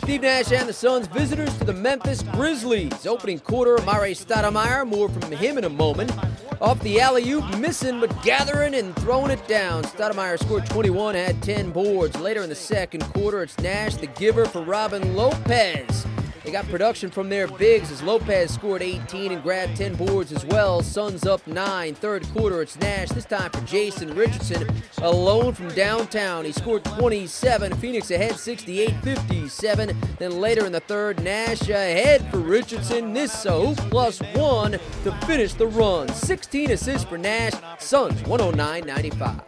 Steve Nash and the Suns visitors to the Memphis Grizzlies. Opening quarter, Amar'e Stoudemire. More from him in a moment. Off the alley-oop, missing but gathering and throwing it down. Stoudemire scored 21, had 10 boards. Later in the second quarter, it's Nash, the giver for Robin Lopez. They got production from their bigs as Lopez scored 18 and grabbed 10 boards as well. Suns up 9. Third quarter, it's Nash. This time for Jason Richardson, alone from downtown. He scored 27. Phoenix ahead 68-57. Then later in the third, Nash ahead for Richardson. This a hoop plus one to finish the run. 16 assists for Nash. Suns 109-95.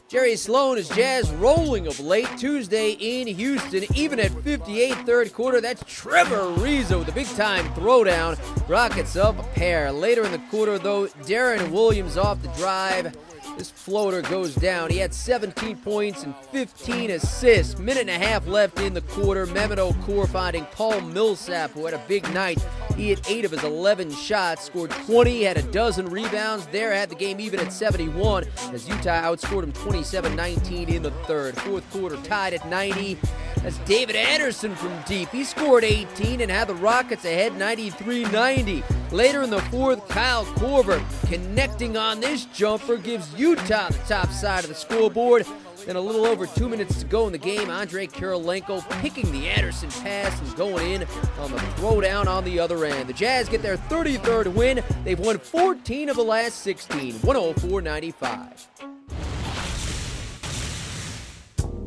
Jerry Sloan is Jazz rolling of late Tuesday in Houston. Even at 58 third quarter, that's Trevor Ariza with a big-time throwdown. Rockets up a pair. Later in the quarter, though, Darren Williams off the drive. This floater goes down. He had 17 points and 15 assists. Minute and a half left in the quarter. Mehmet Okur finding Paul Millsap, who had a big night. He hit 8 of his 11 shots, scored 20, had a dozen rebounds. There had the game even at 71 as Utah outscored him 27-19 in the third. Fourth quarter tied at 90. That's David Anderson from deep. He scored 18 and had the Rockets ahead 93-90. Later in the fourth, Kyle Korver connecting on this jumper gives Utah the top side of the scoreboard. Then a little over 2 minutes to go in the game, Andrei Kirilenko picking the Anderson pass and going in on the throwdown on the other end. The Jazz get their 33rd win. They've won 14 of the last 16, 104-95.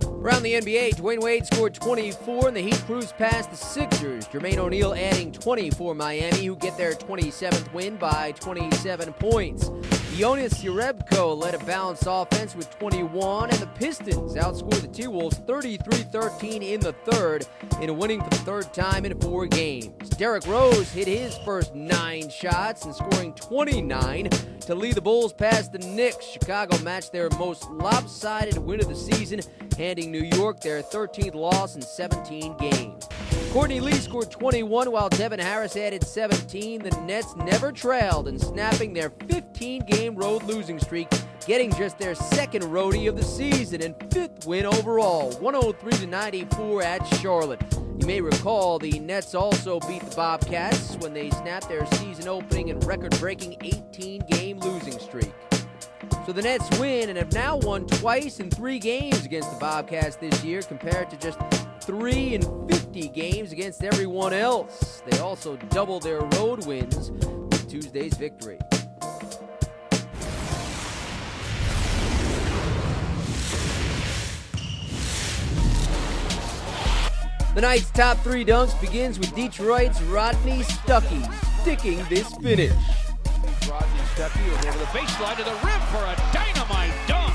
Around the NBA, Dwayne Wade scored 24 and the Heat cruised past the Sixers. Jermaine O'Neal adding 20 for Miami, who get their 27th win by 27 points. Jonas Jerebko led a balanced offense with 21, and the Pistons outscored the T-Wolves 33-13 in the third, in winning for the third time in 4 games. Derrick Rose hit his first 9 shots and scoring 29 to lead the Bulls past the Knicks. Chicago matched their most lopsided win of the season, handing New York their 13th loss in 17 games. Courtney Lee scored 21 while Devin Harris added 17. The Nets never trailed and snapping their 15-game road losing streak, getting just their second roadie of the season and 5th win overall, 103-94 at Charlotte. You may recall the Nets also beat the Bobcats when they snapped their season-opening and record-breaking 18-game losing streak. So the Nets win and have now won twice in 3 games against the Bobcats this year compared to just 3 in 50 games against everyone else. They also doubled their road wins with Tuesday's victory. The night's top 3 dunks begins with Detroit's Rodney Stuckey sticking this finish. Rodney Stuckey over the baseline to the rim for a dynamite dunk.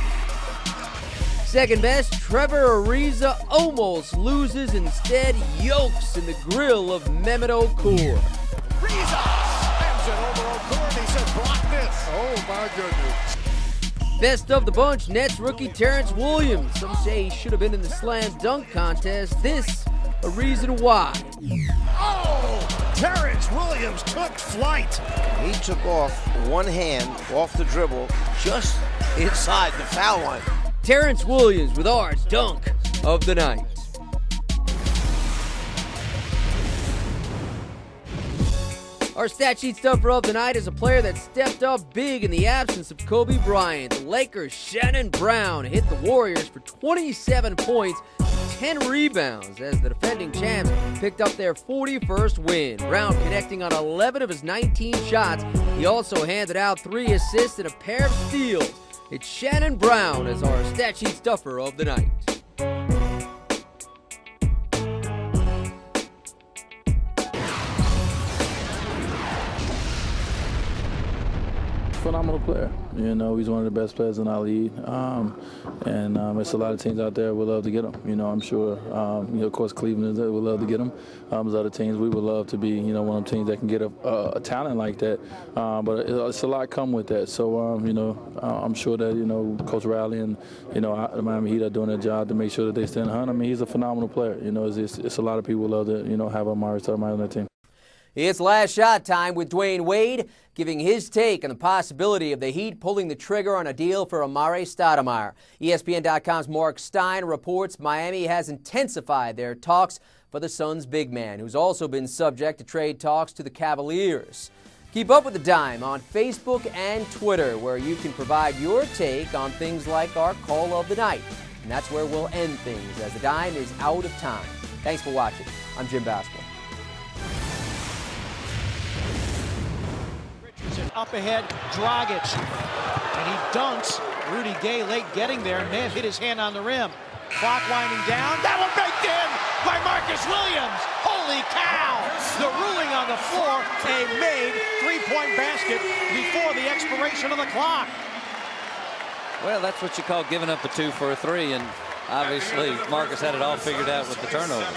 Second best, Trevor Ariza almost loses, instead yokes in the grill of Mehmet Okur. Ariza slams it over Okur and he said, block this. Oh my goodness. Best of the bunch, Nets rookie Terrence Williams. Some say he should have been in the slam dunk contest. This a reason why. Oh, Terrence Williams took flight. He took off one hand off the dribble just inside the foul line. Terrence Williams with our dunk of the night. Our stat sheet stuffer of the night is a player that stepped up big in the absence of Kobe Bryant. The Lakers' Shannon Brown hit the Warriors for 27 points, 10 rebounds as the defending champs picked up their 41st win. Brown connecting on 11 of his 19 shots. He also handed out 3 assists and a pair of steals. It's Shannon Brown as our stat sheet stuffer of the night. Phenomenal player. You know, he's one of the best players in our league. It's a lot of teams out there would love to get him. You know, I'm sure, of course, Cleveland would love to get him. There's other teams we would love to be, one of them teams that can get a talent like that. But it's a lot come with that. So, I'm sure that, Coach Riley and, the Miami Heat are doing their job to make sure that they stay in the hunt. I mean, he's a phenomenal player. It's a lot of people would love to, have Amar'e Stoudemire on their team. It's last shot time with Dwayne Wade giving his take on the possibility of the Heat pulling the trigger on a deal for Amar'e Stoudemire. ESPN.com's Mark Stein reports Miami has intensified their talks for the Suns' big man, who's also been subject to trade talks to the Cavaliers. Keep up with the Dime on Facebook and Twitter, where you can provide your take on things like our call of the night. And that's where we'll end things, as the Dime is out of time. Thanks for watching. I'm Jim Baskell. Richardson up ahead, Dragic, and he dunks. Rudy Gay late getting there, and may have hit his hand on the rim. Clock winding down. That one baked in by Marcus Williams. Holy cow! The ruling on the floor, a made three-point basket before the expiration of the clock. Well, that's what you call giving up a 2 for a 3, and obviously Marcus had it all figured out with the turnover.